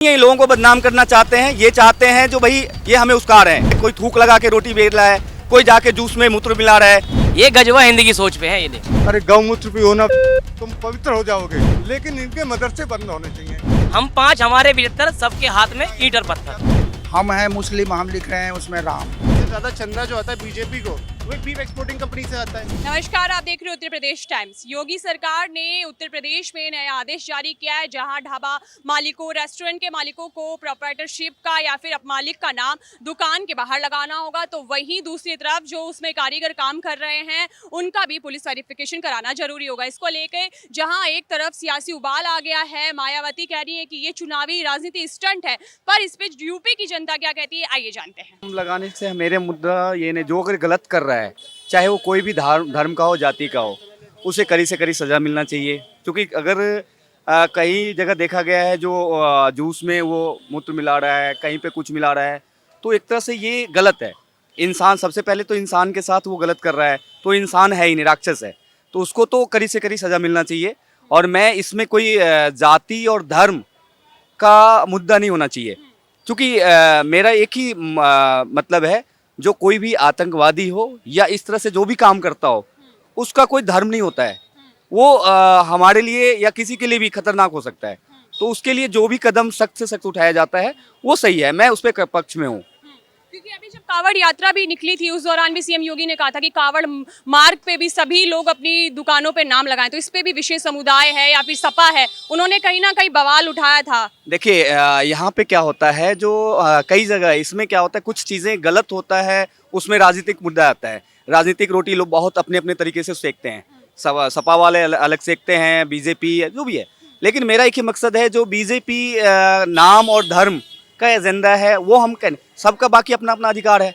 ये लोगों को बदनाम करना चाहते हैं, ये चाहते हैं जो भाई ये हमें उस्का रहे हैं। कोई थूक लगा के रोटी बेच रहा है, कोई जाके जूस में मूत्र मिला रहा है। ये गजवा हिंदी की सोच पे है ये देखो। अरे गौमूत्र भी होना तुम पवित्र हो जाओगे, लेकिन इनके मदरसे बंद होने चाहिए। हम 5 हमारे 75 सबके हाथ में ईंट और पत्थर। हम हैं मुस्लिम, हम लिख रहे हैं उसमें राम। सबसे ज्यादा चंदा जो आता है बीजेपी को, वो एक बीफ एक्सपोर्टिंग कंपनी से आता है। नमस्कार, आप देख रहे हो उत्तर प्रदेश टाइम्स। योगी सरकार ने उत्तर प्रदेश में नया आदेश जारी किया है, जहां ढाबा मालिकों, रेस्टोरेंट के मालिकों को प्रोप्राइटरशिप का या फिर मालिक का नाम दुकान के बाहर लगाना होगा, तो वहीं दूसरी तरफ जो उसमें कारीगर काम कर रहे हैं उनका भी पुलिस वेरिफिकेशन कराना जरूरी होगा। इसको लेकर जहां एक तरफ सियासी उबाल आ गया है, मायावती कह रही है कि ये चुनावी राजनीति स्टंट है, पर इस पे यूपी की जनता क्या कहती है, आइए जानते हैं। लगाने से मेरे मुद्दा ये ने जो अगर गलत कर रहा है, चाहे वो कोई भी धर्म का हो, जाति का हो, उसे कड़ी से कड़ी सजा मिलना चाहिए। क्योंकि अगर कई जगह देखा गया है जो जूस में वो मूत्र मिला रहा है, कहीं पे कुछ मिला रहा है, तो एक तरह से ये गलत है। इंसान सबसे पहले तो इंसान के साथ वो गलत कर रहा है, तो इंसान है ही नहीं, राक्षस है, तो उसको तो कड़ी से कड़ी सजा मिलना चाहिए। और मैं इसमें कोई जाति और धर्म का मुद्दा नहीं होना चाहिए, क्योंकि मेरा एक ही मतलब है, जो कोई भी आतंकवादी हो या इस तरह से जो भी काम करता हो, उसका कोई धर्म नहीं होता है। वो हमारे लिए या किसी के लिए भी खतरनाक हो सकता है, तो उसके लिए जो भी कदम सख्त से सख्त उठाया जाता है वो सही है। मैं उस पे पक्ष में हूँ। क्योंकि अभी जब कावड़ यात्रा भी निकली थी, उस दौरान भी सीएम योगी ने कहा था कि कावड़ मार्ग पे भी सभी लोग अपनी दुकानों पे नाम लगाएं, तो इस पे भी विशेष समुदाय है या फिर सपा है, उन्होंने कहीं ना कहीं बवाल उठाया था। देखिए यहाँ पे क्या होता है, जो कई जगह इसमें क्या होता है, कुछ चीज़ें गलत होता है, उसमें राजनीतिक मुद्दा आता है। राजनीतिक रोटी लोग बहुत अपने अपने तरीके से सेकते हैं, सपा वाले अलग सेकते हैं, बीजेपी जो भी है। लेकिन मेरा एक ही मकसद है, जो बीजेपी नाम और धर्म का एजेंडा है वो हम कहें, सबका बाकी अपना अपना अधिकार है।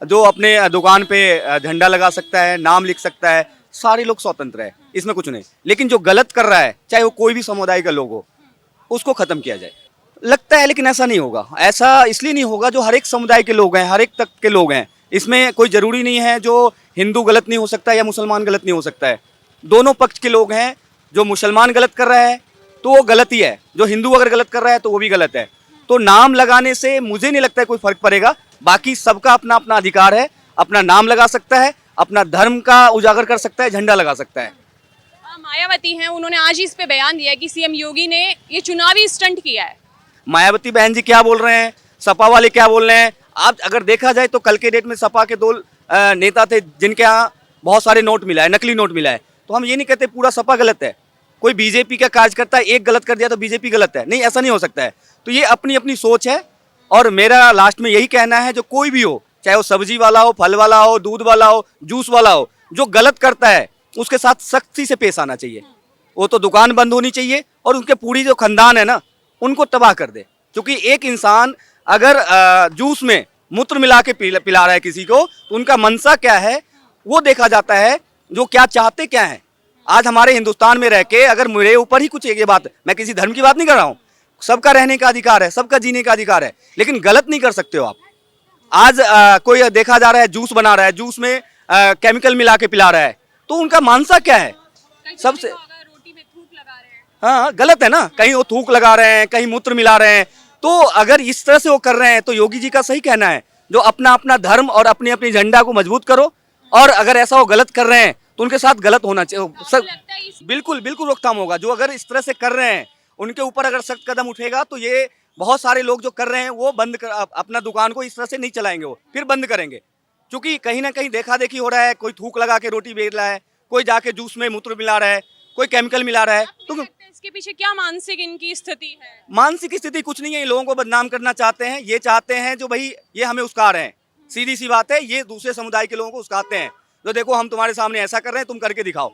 जो अपने दुकान पे झंडा लगा सकता है, नाम लिख सकता है, सारे लोग स्वतंत्र है, इसमें कुछ नहीं। लेकिन जो गलत कर रहा है, चाहे वो कोई भी समुदाय का लोग हो, उसको खत्म किया जाए। लगता है, लेकिन ऐसा नहीं होगा। ऐसा इसलिए नहीं होगा, जो हर एक समुदाय के लोग हैं, हर एक तक के लोग हैं। इसमें कोई जरूरी नहीं है जो हिंदू गलत नहीं हो सकता या मुसलमान गलत नहीं हो सकता है। दोनों पक्ष के लोग हैं। जो मुसलमान गलत कर रहा है तो वो गलत ही है, जो हिंदू अगर गलत कर रहा है तो वो भी गलत है। तो नाम लगाने से मुझे नहीं लगता है कोई फर्क पड़ेगा। बाकी सबका अपना अपना अधिकार है, अपना नाम लगा सकता है, अपना धर्म का उजागर कर सकता है, झंडा लगा सकता है। मायावती हैं, उन्होंने आज ही इस पे बयान दिया है कि सीएम योगी ने ये चुनावी स्टंट किया है। मायावती बहन जी क्या बोल रहे हैं, सपा वाले क्या बोल रहे हैं? आप अगर देखा जाए तो कल के डेट में सपा के 2 नेता थे जिनके यहाँ बहुत सारे नोट मिला है, नकली नोट मिला है। तो हम ये नहीं कहते पूरा सपा गलत है। कोई बीजेपी का कार्यकर्ता एक गलत कर दिया तो बीजेपी गलत है, नहीं, ऐसा नहीं हो सकता है। तो ये अपनी अपनी सोच है। और मेरा लास्ट में यही कहना है, जो कोई भी हो, चाहे वो सब्जी वाला हो, फल वाला हो, दूध वाला हो, जूस वाला हो, जो गलत करता है उसके साथ सख्ती से पेश आना चाहिए। वो तो दुकान बंद होनी चाहिए और उनके पूरी जो खानदान है ना, उनको तबाह कर दे। क्योंकि एक इंसान अगर जूस में मूत्र मिला के पिला रहा है किसी को, तो उनका मनसा क्या है वो देखा जाता है, जो क्या चाहते क्या है। आज हमारे हिंदुस्तान में रह के अगर मेरे ऊपर ही कुछ ये बात, मैं किसी धर्म की बात नहीं कर रहा हूँ, सबका रहने का अधिकार है, सबका जीने का अधिकार है, लेकिन गलत नहीं कर सकते हो आप। आज कोई देखा जा रहा है जूस बना रहा है, जूस में केमिकल मिला के पिला रहा है, तो उनका मानसा क्या है? सबसे रोटी में थूक लगा रहे हैं। हाँ, गलत है ना। कहीं वो थूक लगा रहे हैं, कहीं मूत्र मिला रहे हैं। तो अगर इस तरह से वो कर रहे हैं, तो योगी जी का सही कहना है, जो अपना अपना धर्म और अपनी अपनी झंडा को मजबूत करो। और अगर ऐसा वो गलत कर रहे हैं तो उनके साथ गलत होना चाहिए। बिल्कुल बिल्कुल रोकथाम होगा। जो अगर इस तरह से कर रहे हैं, उनके ऊपर अगर सख्त कदम उठेगा, तो ये बहुत सारे लोग जो कर रहे हैं वो बंद कर, अपना दुकान को इस तरह से नहीं चलाएंगे, वो फिर बंद करेंगे। क्योंकि कहीं ना कहीं देखा देखी हो रहा है, कोई थूक लगा के रोटी बेच रहा है, कोई जाके जूस में मूत्र मिला रहा है, कोई केमिकल मिला रहा है। तो इसके पीछे क्या मानसिक इनकी स्थिति है? मानसिक स्थिति कुछ नहीं है, ये लोगों को बदनाम करना चाहते हैं। ये चाहते हैं जो भाई ये हमें उस्का रहे हैं, सीधी सी बात है। ये दूसरे समुदाय के लोगों को उस्काते हैं, जो देखो हम तुम्हारे सामने ऐसा कर रहे हैं, तुम करके दिखाओ।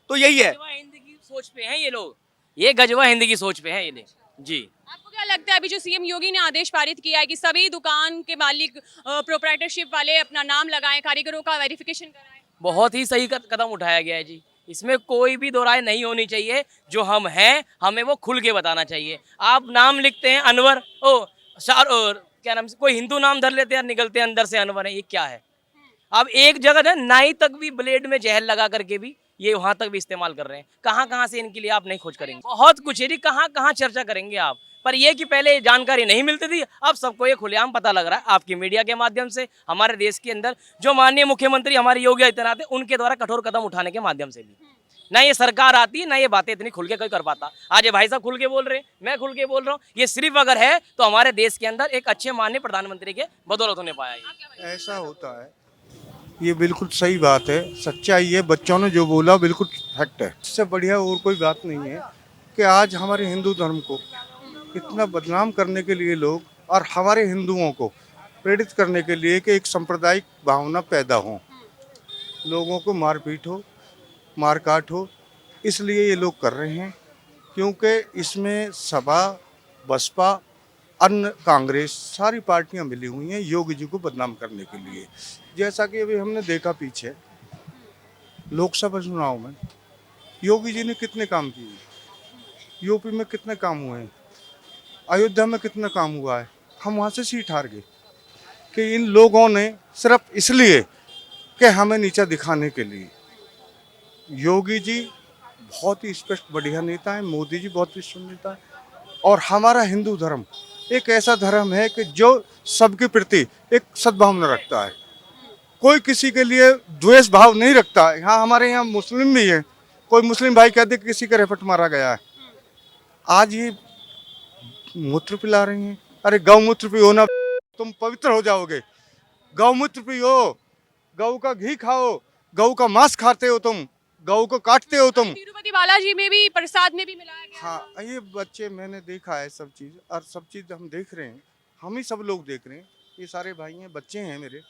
तो यही है। गजवा हिंदी की सोच पे हैं ये लोग, ये गजवा हिंदी की सोच पे हैं ये जी। आपको क्या लगता है, अभी जो सीएम योगी ने आदेश पारित किया है कि सभी दुकान के मालिक प्रोप्राइटरशिप वाले अपना नाम लगाएं, कारीगरों का वेरिफिकेशन कराएं, बहुत ही सही कदम उठाया गया है जी। इसमें कोई भी दो राय नहीं होनी चाहिए। जो हम हैं, हमें वो खुल के बताना चाहिए। आप नाम लिखते हैं अनवर, और क्या नाम, कोई हिंदू नाम धर लेते हैं, निकलते हैं अंदर से अनवर है, ये क्या है? अब एक जगह है, नाई तक भी ब्लेड में जहर लगा करके भी ये वहाँ तक भी इस्तेमाल कर रहे हैं। कहाँ कहाँ से इनके लिए आप नहीं खोज करेंगे, बहुत कुछ है जी, कहाँ कहाँ चर्चा करेंगे आप। पर ये कि पहले जानकारी नहीं मिलती थी, अब सबको ये खुलेआम पता लग रहा है आपकी मीडिया के माध्यम से, हमारे देश के अंदर जो माननीय मुख्यमंत्री हमारे योगी आदित्यनाथ है उनके द्वारा कठोर कदम उठाने के माध्यम से भी। ना ये सरकार आती ना ये बातें इतनी खुल के कोई कर पाता। आज ये भाई साहब खुल के बोल रहे हैं, मैं खुल के बोल रहा हूँ, ये सिर्फ अगर है तो हमारे देश के अंदर एक अच्छे माननीय प्रधानमंत्री के बदौलत होने पाया है। ऐसा होता है, ये बिल्कुल सही बात है, सच्चाई है। बच्चों ने जो बोला बिल्कुल फैक्ट है। इससे बढ़िया और कोई बात नहीं है कि आज हमारे हिंदू धर्म को इतना बदनाम करने के लिए लोग, और हमारे हिंदुओं को प्रेरित करने के लिए कि एक सांप्रदायिक भावना पैदा हो, लोगों को मारपीट हो, मारकाट हो, इसलिए ये लोग कर रहे हैं। क्योंकि इसमें सपा, बसपा, अन्य कांग्रेस सारी पार्टियां मिली हुई हैं योगी जी को बदनाम करने के लिए। जैसा कि अभी हमने देखा पीछे लोकसभा चुनाव में योगी जी ने कितने काम किए, यूपी में कितने काम हुए हैं, अयोध्या में कितना काम हुआ है। हम वहाँ से सीट हार गए कि इन लोगों ने सिर्फ इसलिए कि हमें नीचा दिखाने के लिए। योगी जी बहुत ही स्पष्ट बढ़िया नेता है, मोदी जी बहुत विश्व नेता है, और हमारा हिंदू धर्म एक ऐसा धर्म है कि जो सबके प्रति एक सद्भावना रखता है, कोई किसी के लिए द्वेष भाव नहीं रखता है। हाँ, हमारे यहाँ मुस्लिम भी है, कोई मुस्लिम भाई कहते किसी का रेपट मारा गया है, आज ये मूत्र पिला रही हैं। अरे गौमूत्र पियो ना, तुम पवित्र हो जाओगे। गौमूत्र पियो, गौ का घी खाओ, गौ का मांस खाते हो तुम, गौ को काटते हो तुम। तिरुपति बालाजी में भी प्रसाद में भी मिलाया गया। हाँ, ये बच्चे मैंने देखा है सब चीज़, और सब चीज़ हम देख रहे हैं, हम ही सब लोग देख रहे हैं। ये सारे भाई हैं, बच्चे हैं मेरे,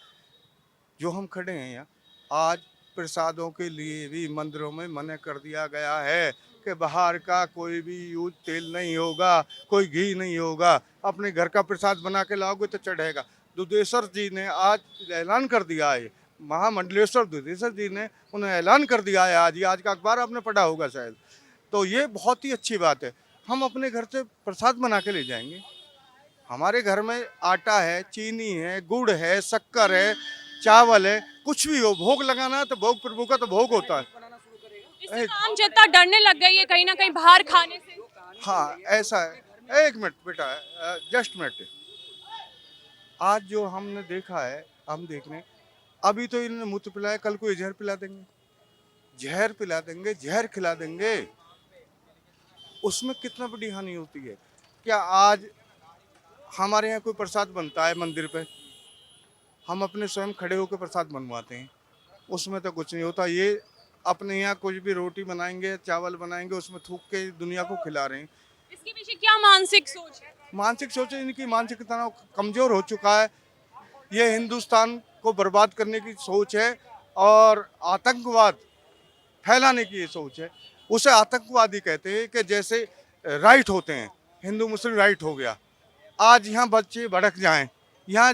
जो हम खड़े हैं यहाँ। आज प्रसादों के लिए भी मंदिरों में मना कर दिया गया है कि बाहर का कोई भी यूज तेल नहीं होगा, कोई घी नहीं होगा, अपने घर का प्रसाद बना के लाओगे तो चढ़ेगा। दुधेश्वर जी ने आज ऐलान कर दिया है, महामंडलेश्वर दुधेश्वर जी ने उन्हें ऐलान कर दिया है आज का अखबार आपने पढ़ा होगा शायद। तो ये बहुत ही अच्छी बात है। हम अपने घर से प्रसाद बना के ले जाएंगे। हमारे घर में आटा है, चीनी है, गुड़ है, शक्कर है, चावल है, कुछ भी हो, भोग लगाना है तो भोग, प्रभु का तो भोग होता है। इससे तो आम जनता डरने लग गई है कहीं ना कहीं बाहर खाने से। हाँ, ऐसा है। एक मिनट बेटा, जस्ट मिनट। आज जो हमने देखा है, हम देख रहे हैं, अभी तो इन्होंने मूत्र पिलाया, कल को ये जहर पिला देंगे, जहर पिला देंगे, जहर खिला देंगे। उसमें कितना बड़ी हानि होती है। क्या आज हमारे यहाँ कोई प्रसाद बनता है मंदिर पे, हम अपने स्वयं खड़े होकर प्रसाद बनवाते हैं, उसमें तो कुछ नहीं होता। ये अपने यहाँ कुछ भी रोटी बनाएंगे, चावल बनाएंगे, उसमें थूक के दुनिया को खिला रहे हैं। इसके पीछे क्या मानसिक सोच है? मानसिक सोच, इनकी मानसिक तनाव कमजोर हो चुका है। ये हिंदुस्तान को बर्बाद करने की सोच है और आतंकवाद फैलाने की ये सोच है। उसे आतंकवादी कहते हैं कि जैसे राइट होते हैं, हिंदू मुस्लिम राइट हो गया। आज यहाँ बच्चे भड़क जाएं, यहाँ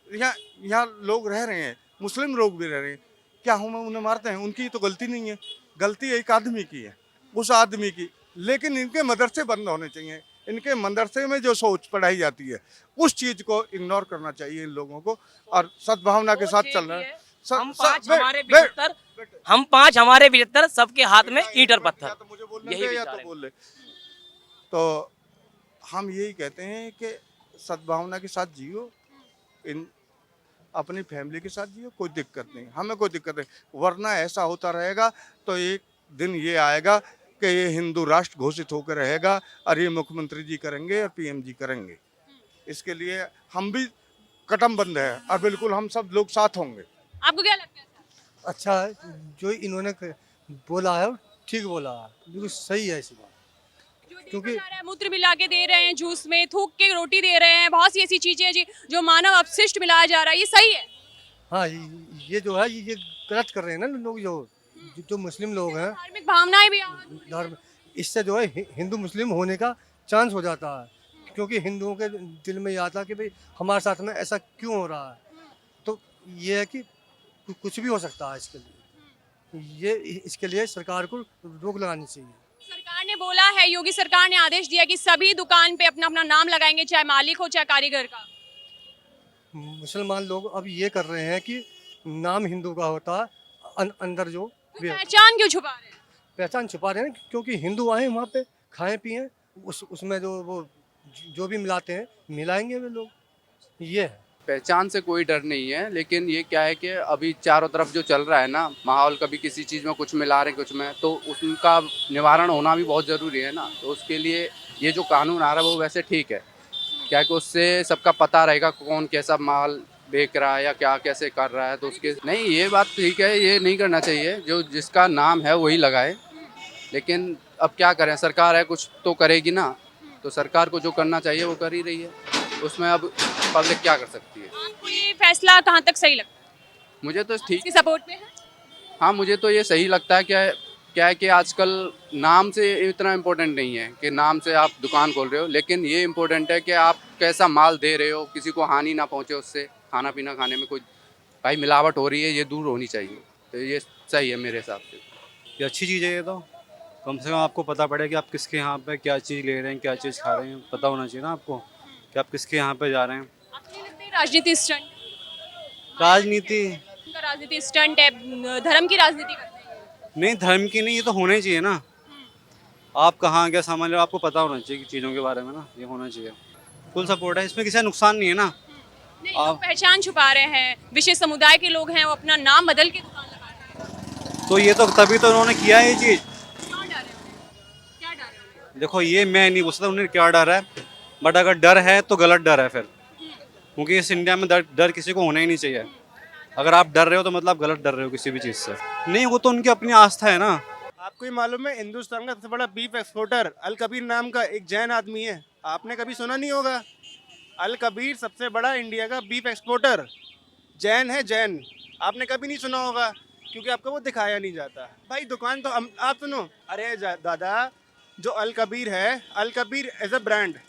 यहाँ लोग रह रहे हैं, मुस्लिम लोग भी रह रहे हैं, क्या हम उन्हें मारते हैं? उनकी तो गलती नहीं है, गलती एक आदमी की है, उस आदमी की। लेकिन इनके मदरसे बंद होने चाहिए। इनके मदरसे में जो सोच पढ़ाई जाती है उस चीज को इग्नोर करना चाहिए इन लोगों को, और सद्भावना के साथ चलना है। हम पांच हमारे 75 सबके हाथ में ईंट और पत्थर, तो मुझे बोलने यही दे या विचार तो है। बोल ले। तो हम यही कहते हैं कि सद्भावना के साथ जियो, इन अपनी फैमिली के साथ जियो, कोई दिक्कत नहीं, हमें कोई दिक्कत नहीं। वरना ऐसा होता रहेगा तो एक दिन ये आएगा कि ये हिंदू राष्ट्र घोषित होकर रहेगा, और ये मुख्यमंत्री जी करेंगे और पीएम जी करेंगे। इसके लिए हम भी कदमबंद है, और बिल्कुल हम सब लोग साथ होंगे। आपको क्या लगता है? अच्छा है, जो इन्होंने बोला है ठीक बोला है, बिल्कुल सही है ऐसी बात। क्योंकि मूत्र मिला के दे रहे हैं, जूस में थूक के रोटी दे रहे हैं, बहुत सी ऐसी चीजें जी जो मानव अपशिष्ट मिलाया जा रहा है, ये सही है? हाँ, ये जो है ये गलत कर रहे हैं ना लोग, जो मुस्लिम लोग हैं, धार्मिक भावनाएं भी धर्म, इससे जो है हिंदू मुस्लिम होने का चांस हो जाता है। क्योंकि हिंदुओं के दिल में ये आता है कि भाई हमारे साथ में ऐसा क्यों हो रहा है। तो ये है कि कुछ भी हो सकता है। इसके लिए सरकार को रोक लगानी चाहिए। सरकार ने बोला है, योगी सरकार ने आदेश दिया कि सभी दुकान पे अपना अपना नाम लगाएंगे, चाहे मालिक हो चाहे कारीगर का। मुसलमान लोग अब ये कर रहे हैं कि नाम हिंदू का होता है, अंदर जो भी पहचान क्यों छुपा रहे हैं? पहचान छुपा रहे हैं क्योंकि हिंदू आए वहाँ पे खाएं पिए, उसमें जो भी मिलाते हैं मिलाएंगे वे लोग, ये है। पहचान से कोई डर नहीं है, लेकिन ये क्या है कि अभी चारों तरफ जो चल रहा है ना माहौल, कभी किसी चीज़ में कुछ मिला रहे कुछ में, तो उनका निवारण होना भी बहुत ज़रूरी है ना। तो उसके लिए ये जो कानून आ रहा है वो वैसे ठीक है, क्या कि उससे सबका पता रहेगा कौन कैसा माल बेच रहा है या क्या कैसे कर रहा है। तो उसके नहीं, ये बात ठीक है, ये नहीं करना चाहिए। जो जिसका नाम है वही लगाए, लेकिन अब क्या करें, सरकार है कुछ तो करेगी ना। तो सरकार को जो करना चाहिए वो कर ही रही है, उसमें अब पब्लिक क्या कर सकती है। आपको ये फैसला कहाँ तक सही लगता है? मुझे तो ठीक, इसकी सपोर्ट में है? हाँ मुझे तो ये सही लगता है। क्या है कि आजकल नाम से इतना इम्पोर्टेंट नहीं है कि नाम से आप दुकान खोल रहे हो, लेकिन ये इम्पोर्टेंट है कि आप कैसा माल दे रहे हो, किसी को हानि ना पहुँचे उससे, खाना पीना खाने में कोई भाई मिलावट हो रही है ये दूर होनी चाहिए। तो ये सही है मेरे हिसाब से। ये अच्छी चीज़ है, ये तो कम से कम आपको पता पड़े कि आप किसके यहाँ पे क्या चीज़ ले रहे हैं, क्या चीज़ खा रहे हैं, पता होना चाहिए ना आपको कि आप किसके यहाँ पे जा रहे हैं। आपको नहीं लगता ये राजनीति स्टंट? राजनीति उनका राजनीति स्टंट है, धर्म की राजनीति करते हैं। नहीं, धर्म की नहीं, ये तो होना ही चाहिए ना। आप कहाँ क्या सामान ले रहे हो आपको पता होना चाहिए कि चीज़ों के बारे में ना, ये होना चाहिए। फुल सपोर्ट है, इसमें किसी का नुकसान नहीं है ना। नहीं, लोग पहचान छुपा रहे हैं, विशेष समुदाय के लोग हैं, वो अपना नाम बदल के दुकान लगाते हैं। तो ये तो तभी तो उन्होंने किया है ये चीज़। क्यों डर है उन्हें? क्या डर है उन्हें? देखो ये मैं नहीं पूछ सकता उन्हें क्या डर है, बट अगर डर है तो गलत डर है फिर, क्योंकि इस इंडिया में डर किसी को होना ही नहीं चाहिए। अगर आप डर रहे हो तो मतलब आप गलत डर रहे हो किसी भी चीज़ से। नहीं, वो तो उनकी अपनी आस्था है ना। आपको ही मालूम है हिंदुस्तान का सबसे बड़ा बीफ एक्सपोर्टर अल कबीर नाम का एक जैन आदमी है, आपने कभी सुना नहीं होगा। अल कबीर सबसे बड़ा इंडिया का बीफ एक्सपोर्टर जैन है, जैन। आपने कभी नहीं सुना होगा क्योंकि आपको वो दिखाया नहीं जाता। भाई दुकान तो आप सुनो, अरे दादा, जो अल कबीर है, Al Kabir as a brand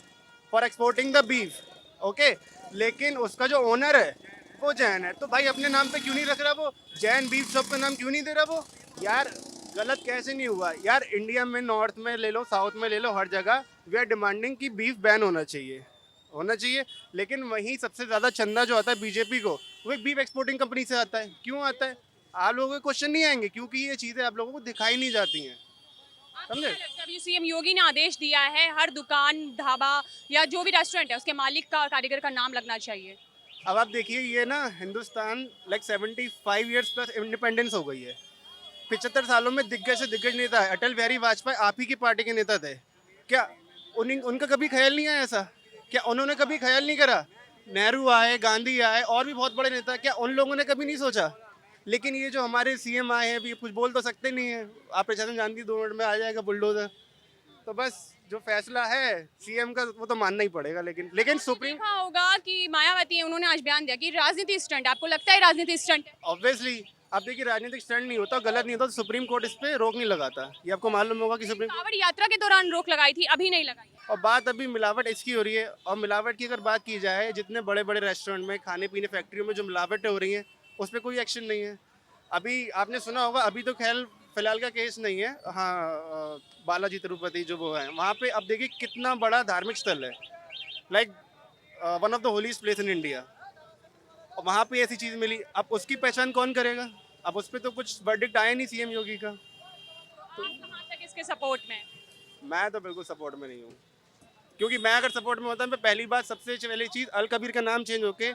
for exporting the beef, okay, लेकिन उसका जो ओनर है वो जैन है। तो भाई अपने नाम पे क्यों नहीं रख रहा वो, जैन बीफ शॉप का नाम क्यों नहीं दे रहा वो? यार गलत कैसे नहीं हुआ यार। इंडिया में नॉर्थ में ले लो, साउथ में ले लो, हर जगह वी आर डिमांडिंग कि बीफ बैन होना चाहिए, होना चाहिए। लेकिन वहीं सबसे ज़्यादा चंदा जो आता है बीजेपी को, वो एक बीफ एक्सपोर्टिंग कंपनी से आता है। क्यों आता है? आप लोगों के क्वेश्चन नहीं आएंगे क्योंकि ये चीज़ें आप लोगों को दिखाई नहीं जाती हैं, समझे? अभी सीएम योगी ने आदेश दिया है हर दुकान, ढाबा या जो भी रेस्टोरेंट है उसके मालिक का, कारीगर का नाम लगना चाहिए। अब आप देखिए, ये ना Hindustan like 75 years plus independence हो गई है। 75 सालों में दिग्गज से दिग्गज नेता है, अटल बिहारी वाजपेयी आप ही की पार्टी के नेता थे। क्या उनका कभी ख्याल नहीं आया ऐसा? क्या उन्होंने कभी ख्याल नहीं करा? नेहरू आए, गांधी आए, और भी बहुत बड़े नेता, क्या उन लोगों ने कभी नहीं सोचा? लेकिन ये जो हमारे सीएम आए हैं अभी कुछ बोल तो सकते नहीं है। आप प्रशासन जानती 2 मिनट में आ जाएगा बुलडोजर। तो बस जो फैसला है सीएम का वो तो मानना ही पड़ेगा। लेकिन सुप्रीम, देखा होगा कि मायावती है, उन्होंने आज बयान दिया कि राजनीति स्टंट। आपको लगता है राजनीति स्टंट है? ऑब्वियसली आप देखिए, राजनीतिक स्टैंड नहीं होता, गलत नहीं होता तो सुप्रीम कोर्ट इस पे रोक नहीं लगाता। ये आपको मालूम होगा कि सुप्रीम कांवड़ यात्रा के दौरान रोक लगाई थी, अभी नहीं लगाई है। और बात अभी मिलावट इसकी हो रही है। और मिलावट की अगर बात की जाए, जितने बड़े बड़े रेस्टोरेंट में, खाने पीने फैक्ट्रियों में जो मिलावटें हो रही हैं उस पर कोई एक्शन नहीं है। अभी आपने सुना होगा, अभी तो खैर फिलहाल का केस नहीं है, हाँ, बालाजी तिरुपति जो वो है वहाँ पे, अब देखिए कितना बड़ा धार्मिक स्थल है, like one of the holiest place in India, और वहाँ पे ऐसी चीज़ मिली। अब उसकी पहचान कौन करेगा? अब उस पर तो कुछ वर्डिक्ट आया नहीं सीएम योगी का। आप कहाँ तक इसके सपोर्ट में? मैं तो बिल्कुल सपोर्ट में नहीं हूँ, क्योंकि मैं अगर सपोर्ट में होता मैं पहली बात, सबसे पहली चीज़, अल कबीर का नाम चेंज होके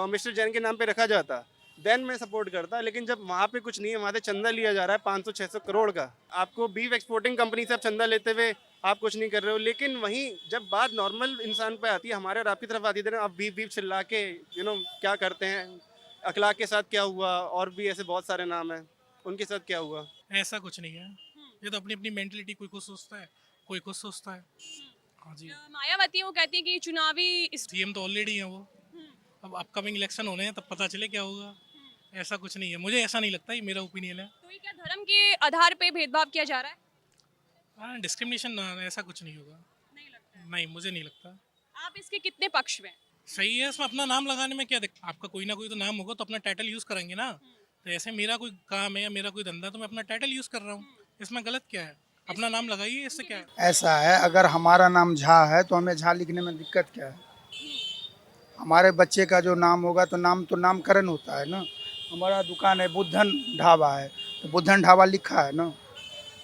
मिस्टर जैन के नाम पे रखा जाता, देन मैं सपोर्ट करता। लेकिन जब वहाँ पे कुछ नहीं है, वहाँ से चंदा लिया जा रहा है 500-600 करोड़ का, आपको बीफ एक्सपोर्टिंग कंपनी से आप चंदा लेते हुए आप कुछ नहीं कर रहे हो। लेकिन वहीं जब बात नॉर्मल इंसान पे आती है, हमारे और आपकी तरफ आती है, आप बीफ चिल्ला के क्या करते हैं, अखलाक के साथ क्या हुआ, और भी ऐसे बहुत सारे नाम हैं, उनके साथ क्या हुआ? ऐसा कुछ नहीं है, ये तो अपनी अपनी मेंटलिटी, कोई कुछ सोचता है, कोई कुछ सोचता है। हाँ जी, मायावती वो कहती है कि चुनावी सीएम तो ऑलरेडी है वो, अब अपकमिंग इलेक्शन होने हैं तब पता चले क्या होगा। ऐसा कुछ नहीं है, मुझे ऐसा नहीं लगता, ये मेरा ओपिनियन है। तो ये क्या धर्म के आधार पे भेदभाव किया जा रहा है? हाँ, डिस्क्रिमिनेशन ऐसा कुछ नहीं होगा। नहीं लगता। नहीं, मुझे नहीं लगता। आप इसके कितने पक्ष में? सही है, इसमें अपना नाम लगाने में क्या दिक्कत? आपका कोई ना कोई तो नाम होगा तो अपना टाइटल यूज़ करेंगे ना। तो ऐसे मेरा कोई काम है या मेरा कोई धंधा, तो मैं अपना टाइटल यूज़ कर रहा हूँ, इसमें गलत क्या है? अपना नाम लगाइए, इससे क्या है? ऐसा है, अगर हमारा नाम झा है तो हमें झा लिखने में दिक्कत क्या है? हमारे बच्चे का जो नाम होगा तो नामकरण होता है ना। हमारा दुकान है बुद्धन ढाबा है, तो बुद्धन ढाबा लिखा है ना,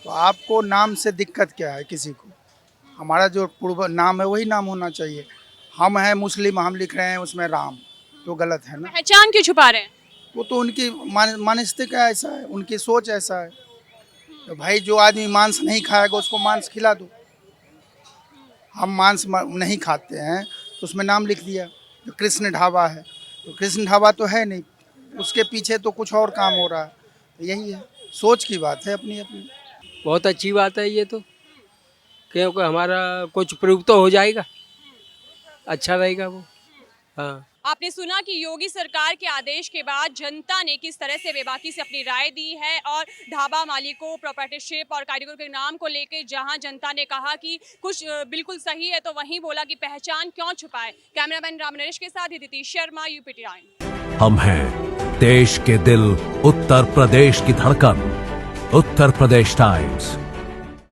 तो आपको नाम से दिक्कत क्या है किसी को? हमारा जो पूर्व नाम है वही नाम होना चाहिए। हम हैं मुस्लिम, हम लिख रहे हैं उसमें राम, तो गलत है ना। पहचान क्यों छुपा रहे हैं? वो तो उनकी मानसिकता ऐसा है, उनकी सोच ऐसा है। तो भाई जो आदमी मांस नहीं खाएगा उसको मांस खिला दो। हम मांस नहीं खाते हैं तो उसमें नाम लिख दिया, तो कृष्ण ढाबा है, तो कृष्ण ढाबा तो है नहीं, उसके पीछे तो कुछ और काम हो रहा है। तो यही है, सोच की बात है अपनी अपनी। बहुत अच्छी बात है ये तो, क्योंकि हमारा कुछ प्रूव तो हो जाएगा, अच्छा रहेगा वो। हाँ, आपने सुना कि योगी सरकार के आदेश के बाद जनता ने किस तरह से बेबाकी से अपनी राय दी है, और ढाबा मालिकों, प्रोप्राइटरशिप और कारीगरों के नाम को लेकर जहां जनता ने कहा कि कुछ बिल्कुल सही है, तो वहीं बोला कि पहचान क्यों छुपाए। कैमरामैन राम नरेश के साथ अदिति शर्मा, UPT9। हम हैं देश के दिल, उत्तर प्रदेश की धड़कन, उत्तर प्रदेश टाइम्स।